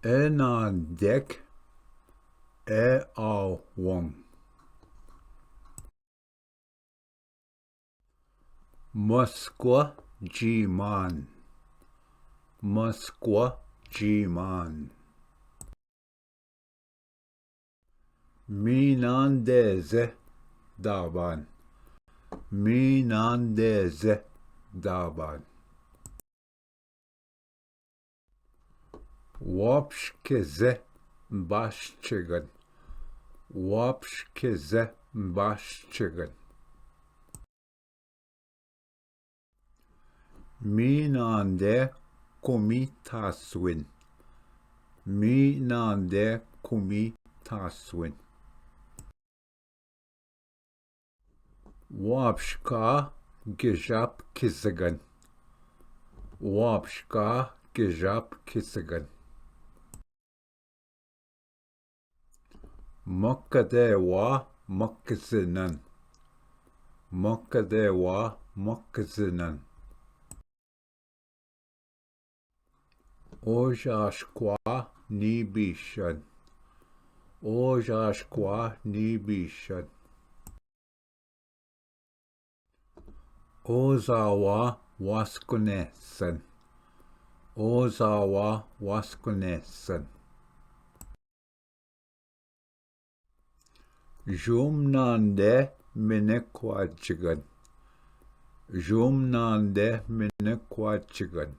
enaandek awong. Moskwa jiman. Moskwa jiman. Minandeze daban. Minandeze daban. Wapshkeze bashchigan. Wapshkeze bashchigan. Minande kumitaswin. Minande kumitaswin. Wapshka gejap kizagan. Wapshka gejap kizagan. Mokkadewa mokkazinan. Mokkadewa mokkazinan. Ojashkwa nibishan. Ojashkwa nibishan. Ozawa waskonesan. Ozawa waskonesan. Jumnande minekwachigan. Jumnande minekwachigan.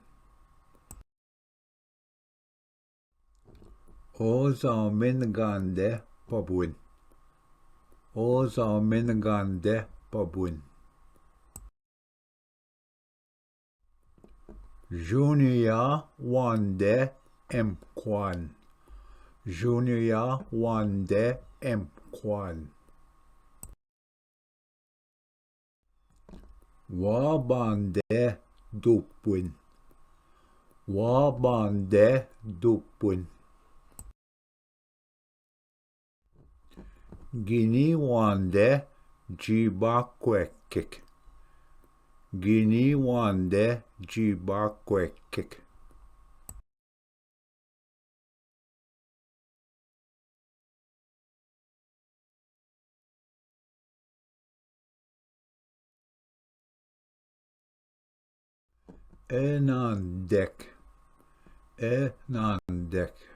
Ozamingande pabuin. Ozamingande pabuin. Junia wande emkwan. Junia wande emkwan. Wabande dupwin. Wabande dupwin. Gini wande jibakwekik. Gini wande jibakwekik. Enaandek. Enaandek.